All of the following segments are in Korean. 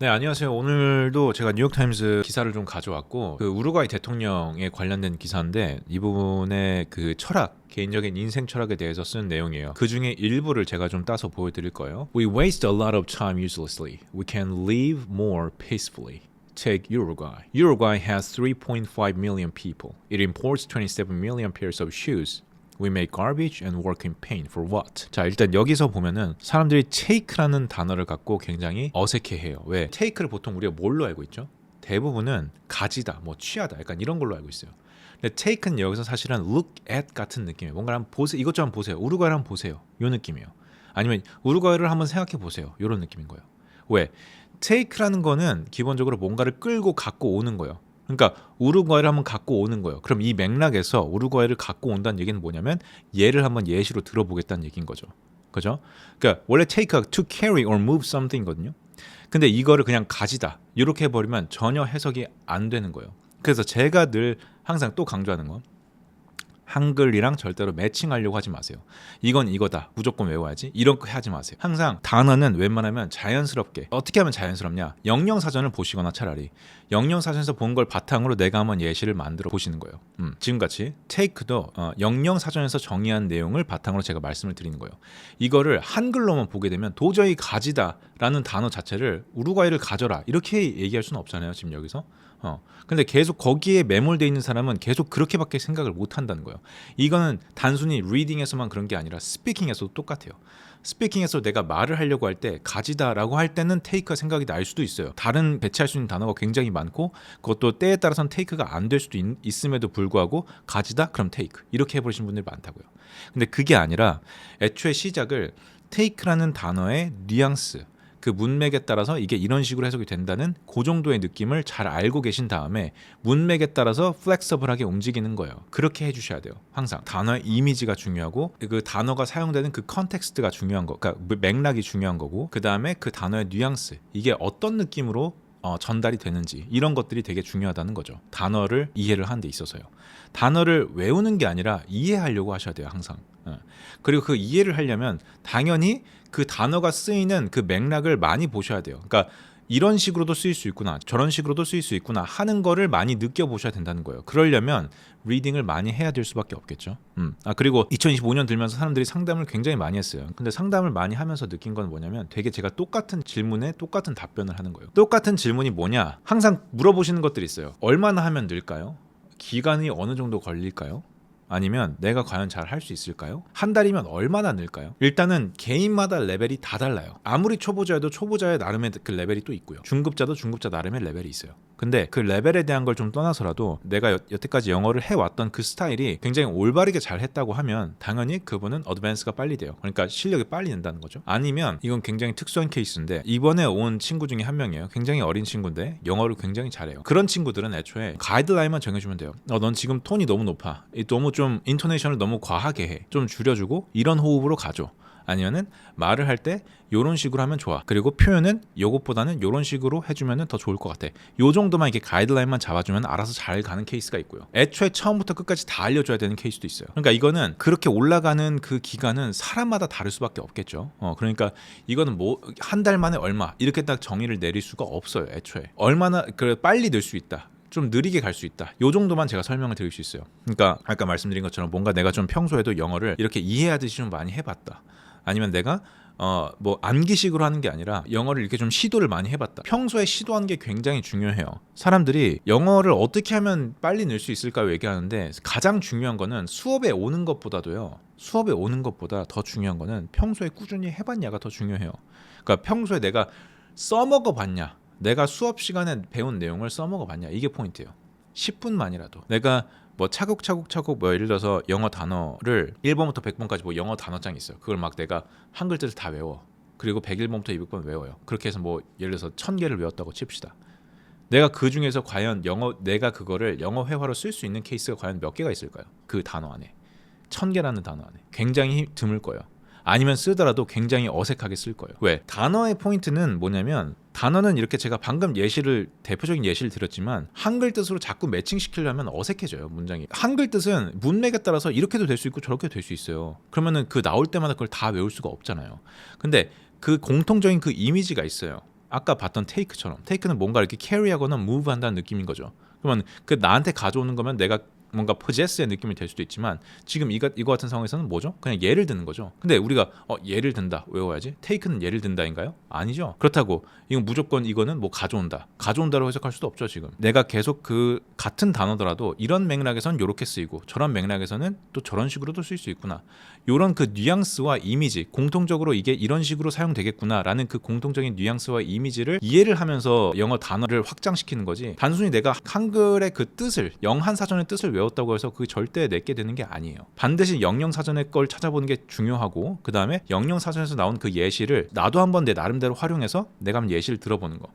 네, 안녕하세요. 오늘도 제가 뉴욕타임스 기사를 좀 가져왔고, 그 우루과이 대통령에 관련된 기사인데, 이 부분의 그 철학, 개인적인 인생 철학에 대해서 쓴 내용이에요. 그 중에 일부를 제가 좀 따서 보여드릴 거예요. We waste a lot of time uselessly. We can live more peacefully. Take Uruguay. Uruguay has 3.5 million people. It imports 27 million pairs of shoes. We make garbage and work in pain for what? 자, 일단 여기서 보면은 사람들이 take라는 단어를 갖고 굉장히 어색해해요. 왜? take를 보통 우리가 뭘로 알고 있죠? 대부분은 가지다, 뭐 취하다, 약간 이런 걸로 알고 있어요. 근데 take는 여기서 사실은 look at 같은 느낌이에요. 뭔가 한번 보세요. 이것 좀 한번 보세요. 우루과이를 한번 보세요. 이 느낌이에요. 아니면 우루과이를 한번 생각해 보세요. 이런 느낌인 거예요. 왜? take라는 거는 기본적으로 뭔가를 끌고 갖고 오는 거예요. 그러니까 우루과이를 한번 갖고 오는 거예요. 그럼 이 맥락에서 우루과이를 갖고 온다는 얘기는 뭐냐면 얘를 한번 예시로 들어보겠다는 얘기인 거죠. 그죠? 그러니까 원래 take가 to carry or move something거든요. 근데 이거를 그냥 가지다 이렇게 해버리면 전혀 해석이 안 되는 거예요. 그래서 제가 늘 항상 또 강조하는 거, 한글이랑 절대로 매칭하려고 하지 마세요. 이건 이거다. 무조건 외워야지. 이런 거 하지 마세요. 항상 단어는 웬만하면 자연스럽게. 어떻게 하면 자연스럽냐? 영영사전을 보시거나 차라리 영영사전에서 본 걸 바탕으로 내가 한번 예시를 만들어 보시는 거예요. 지금같이 take도 영영사전에서 정의한 내용을 바탕으로 제가 말씀을 드리는 거예요. 이거를 한글로만 보게 되면 도저히 가지다라는 단어 자체를 우루과이를 가져라 이렇게 얘기할 수는 없잖아요. 지금 여기서. 근데 계속 거기에 매몰돼 있는 사람은 계속 그렇게밖에 생각을 못 한다는 거예요. 이거는 단순히 리딩에서만 그런 게 아니라 스피킹에서도 똑같아요. 스피킹에서 내가 말을 하려고 할 때 가지다라고 할 때는 테이크가 생각이 날 수도 있어요. 다른 배치할 수 있는 단어가 굉장히 많고 그것도 때에 따라서는 테이크가 안 될 수도 있음에도 불구하고 가지다 그럼 테이크 이렇게 해버리신 분들이 많다고요. 근데 그게 아니라 애초에 시작을 테이크라는 단어의 뉘앙스 그 문맥에 따라서 이게 이런 식으로 해석이 된다는 그 정도의 느낌을 잘 알고 계신 다음에 문맥에 따라서 플렉서블하게 움직이는 거예요. 그렇게 해주셔야 돼요. 항상 단어의 이미지가 중요하고 그 단어가 사용되는 그 컨텍스트가 중요한 거, 그러니까 맥락이 중요한 거고 그 다음에 그 단어의 뉘앙스 이게 어떤 느낌으로 전달이 되는지 이런 것들이 되게 중요하다는 거죠. 단어를 이해를 하는 데 있어서요. 단어를 외우는 게 아니라 이해하려고 하셔야 돼요. 항상. 그리고 그 이해를 하려면 당연히 그 단어가 쓰이는 그 맥락을 많이 보셔야 돼요. 그러니까 이런 식으로도 쓰일 수 있구나 저런 식으로도 쓰일 수 있구나 하는 거를 많이 느껴보셔야 된다는 거예요. 그러려면 리딩을 많이 해야 될 수밖에 없겠죠. 그리고 2025년 들면서 사람들이 상담을 굉장히 많이 했어요. 근데 상담을 많이 하면서 느낀 건 뭐냐면 되게 제가 똑같은 질문에 똑같은 답변을 하는 거예요. 똑같은 질문이 뭐냐 항상 물어보시는 것들이 있어요. 얼마나 하면 늘까요? 기간이 어느 정도 걸릴까요? 아니면 내가 과연 잘 할 수 있을까요? 한 달이면 얼마나 늘까요? 일단은 개인마다 레벨이 다 달라요. 아무리 초보자여도 초보자의 나름의 그 레벨이 또 있고요. 중급자도 중급자 나름의 레벨이 있어요. 근데 그 레벨에 대한 걸 좀 떠나서라도 내가 여태까지 영어를 해왔던 그 스타일이 굉장히 올바르게 잘 했다고 하면 당연히 그분은 어드밴스가 빨리 돼요. 그러니까 실력이 빨리 는다는 거죠. 아니면 이건 굉장히 특수한 케이스인데 이번에 온 친구 중에 한 명이에요. 굉장히 어린 친구인데 영어를 굉장히 잘해요. 그런 친구들은 애초에 가이드라인만 정해주면 돼요. 넌 지금 톤이 너무 높아. 너무 좀 인토네이션을 너무 과하게 해. 좀 줄여주고 이런 호흡으로 가줘. 아니면은 말을 할 때 요런 식으로 하면 좋아. 그리고 표현은 요것보다는 요런 식으로 해주면 더 좋을 것 같아. 요 정도만 이렇게 가이드라인만 잡아주면 알아서 잘 가는 케이스가 있고요. 애초에 처음부터 끝까지 다 알려줘야 되는 케이스도 있어요. 그러니까 이거는 그렇게 올라가는 그 기간은 사람마다 다를 수밖에 없겠죠. 그러니까 이거는 뭐 한 달 만에 얼마 이렇게 딱 정의를 내릴 수가 없어요. 애초에 얼마나 빨리 늘 수 있다. 좀 느리게 갈 수 있다. 요 정도만 제가 설명을 드릴 수 있어요. 그러니까 아까 말씀드린 것처럼 뭔가 내가 좀 평소에도 영어를 이렇게 이해하듯이 좀 많이 해봤다. 아니면 내가 뭐 암기식으로 하는 게 아니라 영어를 이렇게 좀 시도를 많이 해봤다. 평소에 시도하는 게 굉장히 중요해요. 사람들이 영어를 어떻게 하면 빨리 늘 수 있을까 얘기하는데 가장 중요한 거는 수업에 오는 것보다도요. 수업에 오는 것보다 더 중요한 거는 평소에 꾸준히 해봤냐가 더 중요해요. 그러니까 평소에 내가 써먹어 봤냐. 내가 수업 시간에 배운 내용을 써먹어 봤냐. 이게 포인트예요. 10분만이라도 내가 뭐 차곡차곡 뭐 예를 들어서 영어 단어를 1번부터 100번까지 뭐 영어 단어장이 있어요. 그걸 막 내가 한글 뜻을 다 외워. 그리고 101번부터 200번 외워요. 그렇게 해서 뭐 예를 들어서 1000개를 외웠다고 칩시다. 내가 그 중에서 과연 내가 그거를 영어 회화로 쓸 수 있는 케이스가 과연 몇 개가 있을까요? 그 단어 안에 1000개라는 단어 안에 굉장히 드물 거예요. 아니면 쓰더라도 굉장히 어색하게 쓸 거예요. 왜? 단어의 포인트는 뭐냐면 단어는 이렇게 제가 방금 대표적인 예시를 드렸지만 한글 뜻으로 자꾸 매칭시키려면 어색해져요. 문장이. 한글 뜻은 문맥에 따라서 이렇게도 될 수 있고 저렇게도 될 수 있어요. 그러면은 그 나올 때마다 그걸 다 외울 수가 없잖아요. 근데 그 공통적인 그 이미지가 있어요. 아까 봤던 take처럼 take는 뭔가 이렇게 carry하거나 move한다는 느낌인 거죠. 그러면 그 나한테 가져오는 거면 내가 뭔가 possess의 느낌이 될 수도 있지만 지금 이거 같은 상황에서는 뭐죠? 그냥 예를 드는 거죠. 근데 우리가 예를 든다 외워야지. take는 예를 든다인가요? 아니죠. 그렇다고 이건 무조건 이거는 뭐 가져온다로 해석할 수도 없죠. 지금 내가 계속 그 같은 단어더라도 이런 맥락에서는 이렇게 쓰이고 저런 맥락에서는 또 저런 식으로도 쓸 수 있구나. 이런 그 뉘앙스와 이미지, 공통적으로 이게 이런 식으로 사용되겠구나라는 그 공통적인 뉘앙스와 이미지를 이해를 하면서 영어 단어를 확장시키는 거지. 단순히 내가 한글의 그 뜻을 영한 사전의 뜻을 외웠다고 해서 그게 절대 내게 되는 게 아니에요. 반드시 영영사전의 걸 찾아보는 게 중요하고 그 다음에 영영사전에서 나온 그 예시를 나도 한번 내 나름대로 활용해서 내가 한번 예시를 들어보는 거.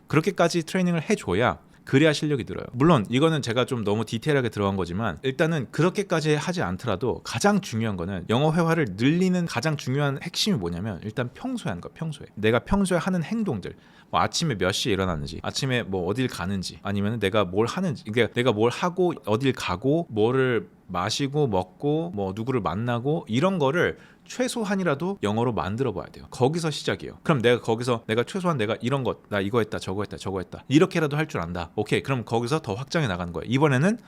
그렇게까지 트레이닝을 해줘야 그래야 실력이 늘어요. 물론 이거는 제가 좀 너무 디테일하게 들어간 거지만 일단은 그렇게까지 하지 않더라도 가장 중요한 거는 영어 회화를 늘리는 가장 중요한 핵심이 뭐냐면 일단 평소에 하는 거. 내가 평소에 하는 행동들, 뭐 아침에 몇 시에 일어나는지, 아침에 뭐 어딜 가는지, 아니면 내가 뭘 하는지, 그러니까 내가 뭘 하고 어딜 가고 뭐를 마시고 먹고 뭐 누구를 만나고 이런 거를 최소한이라도 영어로 만들어 봐야 돼요. 거기서 시작이에요. 그럼 내가 최소한 내가 이런 것, 나 이거 했다 저거 했다 이렇게라도 할 줄 안다. 오케이, 그럼 거기서 더 확장해 나가는 거예요. 이번에는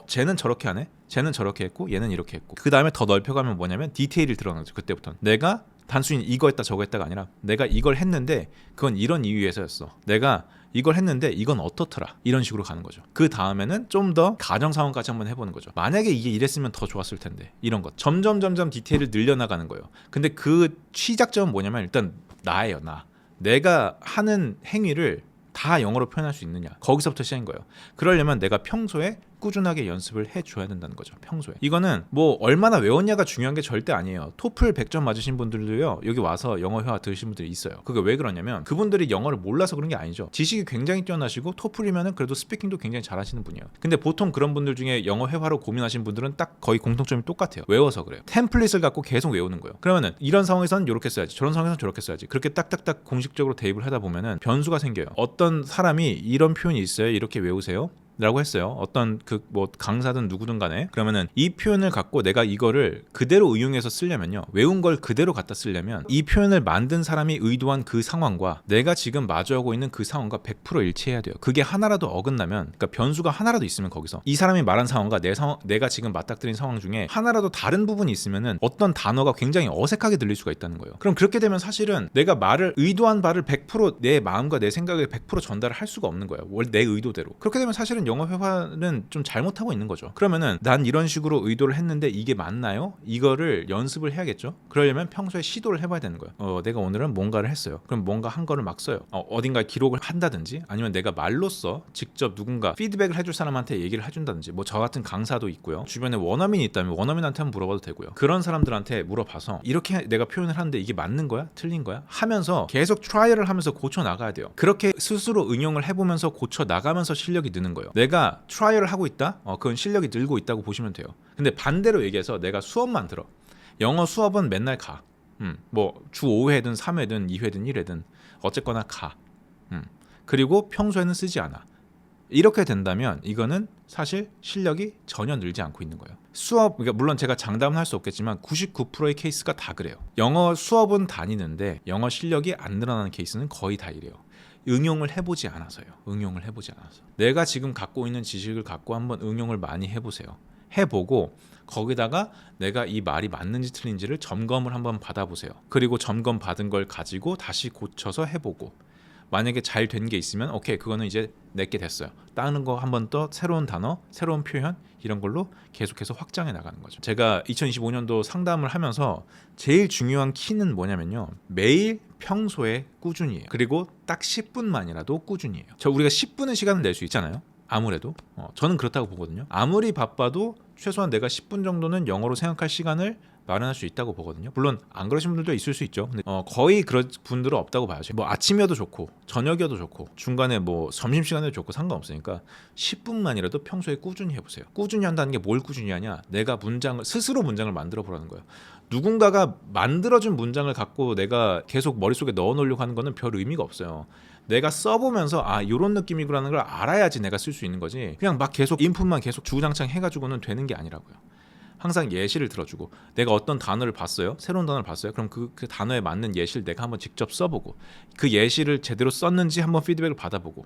쟤는 저렇게 하네, 쟤는 저렇게 했고 얘는 이렇게 했고, 그 다음에 더 넓혀가면 뭐냐면 디테일을 들어가죠. 그때부터 내가 단순히 이거 했다 저거 했다가 아니라 내가 이걸 했는데 그건 이런 이유에서였어, 내가 이걸 했는데 이건 어떻더라, 이런 식으로 가는 거죠. 그 다음에는 좀 더 가정 상황까지 한번 해보는 거죠. 만약에 이게 이랬으면 더 좋았을 텐데, 이런 것 점점 디테일을 늘려나가는 거예요. 근데 그 시작점은 뭐냐면 일단 나예요. 내가 하는 행위를 다 영어로 표현할 수 있느냐, 거기서부터 시작인 거예요. 그러려면 내가 평소에 꾸준하게 연습을 해줘야 된다는 거죠. 평소에. 이거는 뭐 얼마나 외웠냐가 중요한 게 절대 아니에요. 토플 100점 맞으신 분들도요, 여기 와서 영어 회화 들으신 분들이 있어요. 그게 왜 그러냐면 그분들이 영어를 몰라서 그런 게 아니죠. 지식이 굉장히 뛰어나시고 토플이면은 그래도 스피킹도 굉장히 잘하시는 분이에요. 근데 보통 그런 분들 중에 영어 회화로 고민하신 분들은 딱 거의 공통점이 똑같아요. 외워서 그래요. 템플릿을 갖고 계속 외우는 거예요. 그러면은 이런 상황에서는 이렇게 써야지, 저런 상황에서는 저렇게 써야지, 그렇게 딱딱딱 공식적으로 대입을 하다 보면은 변수가 생겨요. 어떤 사람이 이런 표현이 있어요, 이렇게 외우세요 라고 했어요. 어떤 그 뭐 강사든 누구든 간에. 그러면은 이 표현을 갖고 내가 이거를 그대로 응용해서 쓰려면요, 외운 걸 그대로 갖다 쓰려면 이 표현을 만든 사람이 의도한 그 상황과 내가 지금 마주하고 있는 그 상황과 100% 일치해야 돼요. 그게 하나라도 어긋나면, 그러니까 변수가 하나라도 있으면 거기서 이 사람이 말한 상황과 내가 지금 맞닥뜨린 상황 중에 하나라도 다른 부분이 있으면은 어떤 단어가 굉장히 어색하게 들릴 수가 있다는 거예요. 그럼 그렇게 되면 사실은 내가 의도한 바를 100% 내 마음과 내 생각을 100% 전달을 할 수가 없는 거예요. 원래 내 의도대로. 그렇게 되면 사실은 영어 회화는 좀 잘못하고 있는 거죠. 그러면은 난 이런 식으로 의도를 했는데 이게 맞나요? 이거를 연습을 해야겠죠. 그러려면 평소에 시도를 해봐야 되는 거예요. 내가 오늘은 뭔가를 했어요. 그럼 뭔가 한 거를 막 써요. 어딘가에 기록을 한다든지, 아니면 내가 말로써 직접 누군가 피드백을 해줄 사람한테 얘기를 해준다든지, 뭐 저 같은 강사도 있고요. 주변에 원어민이 있다면 원어민한테 한번 물어봐도 되고요. 그런 사람들한테 물어봐서 이렇게 내가 표현을 하는데 이게 맞는 거야? 틀린 거야? 하면서 계속 트라이얼을 하면서 고쳐 나가야 돼요. 그렇게 스스로 응용을 해보면서 고쳐 나가면서 실력이 느는 거예요. 내가 트라이얼을 하고 있다? 그건 실력이 늘고 있다고 보시면 돼요. 근데 반대로 얘기해서 내가 수업만 들어. 영어 수업은 맨날 가. 뭐 주 5회든 3회든 2회든 1회든 어쨌거나 가. 그리고 평소에는 쓰지 않아. 이렇게 된다면 이거는 사실 실력이 전혀 늘지 않고 있는 거예요. 그러니까 물론 제가 장담은 할 수 없겠지만 99%의 케이스가 다 그래요. 영어 수업은 다니는데 영어 실력이 안 늘어나는 케이스는 거의 다 이래요. 응용을 해보지 않아서요. 내가 지금 갖고 있는 지식을 갖고 한번 응용을 많이 해보세요. 해보고 거기다가 내가 이 말이 맞는지 틀린지를 점검을 한번 받아보세요. 그리고 점검 받은 걸 가지고 다시 고쳐서 해보고, 만약에 잘 된 게 있으면 오케이, 그거는 이제 내게 됐어요. 다른 거 한 번 더 새로운 단어, 새로운 표현, 이런 걸로 계속해서 확장해 나가는 거죠. 제가 2025년도 상담을 하면서 제일 중요한 키는 뭐냐면요, 매일 평소에 꾸준히 해요. 그리고 딱 10분만이라도 꾸준히 해요. 우리가 10분의 시간을 낼 수 있잖아요. 아무래도 저는 그렇다고 보거든요. 아무리 바빠도 최소한 내가 10분 정도는 영어로 생각할 시간을 마련할 수 있다고 보거든요. 물론 안 그러신 분들도 있을 수 있죠. 근데 거의 그런 분들은 없다고 봐요. 뭐 아침이어도 좋고 저녁이어도 좋고 중간에 뭐 점심시간에도 좋고 상관없으니까 10분만이라도 평소에 꾸준히 해보세요. 꾸준히 한다는 게 뭘 꾸준히 하냐, 내가 스스로 문장을 만들어 보라는 거예요. 누군가가 만들어준 문장을 갖고 내가 계속 머릿속에 넣어놓으려고 하는 거는 별 의미가 없어요. 내가 써보면서 이런 느낌이구라는 걸 알아야지 내가 쓸 수 있는 거지, 그냥 막 계속 인풋만 계속 주구장창 해가지고는 되는 게 아니라고요. 항상 예시를 들어주고 내가 어떤 단어를 봤어요. 새로운 단어를 봤어요. 그럼 그 단어에 맞는 예시를 내가 한번 직접 써보고 그 예시를 제대로 썼는지 한번 피드백을 받아보고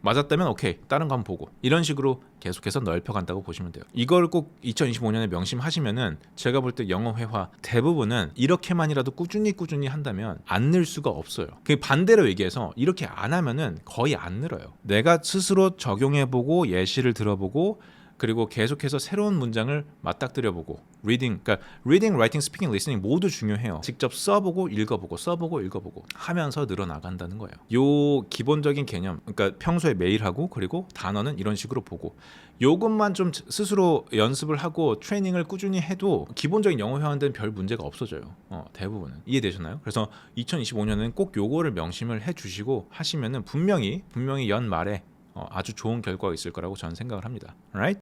맞았다면 오케이 다른 거 한번 보고 이런 식으로 계속해서 넓혀간다고 보시면 돼요. 이걸 꼭 2025년에 명심하시면은 제가 볼 때 영어 회화 대부분은 이렇게만이라도 꾸준히 한다면 안 늘 수가 없어요. 그 반대로 얘기해서 이렇게 안 하면은 거의 안 늘어요. 내가 스스로 적용해보고 예시를 들어보고 그리고 계속해서 새로운 문장을 맞닥뜨려보고 그러니까 reading, writing, speaking, listening 모두 중요해요. 직접 써보고 읽어보고 하면서 늘어나간다는 거예요. 요 기본적인 개념, 그러니까 평소에 매일 하고 그리고 단어는 이런 식으로 보고 요것만 좀 스스로 연습을 하고 트레이닝을 꾸준히 해도 기본적인 영어 회화는 별 문제가 없어져요. 대부분은. 이해되셨나요? 그래서 2025년은 꼭 요거를 명심을 해주시고 하시면은 분명히 연말에 아주 좋은 결과가 있을 거라고 저는 생각을 합니다. Alright?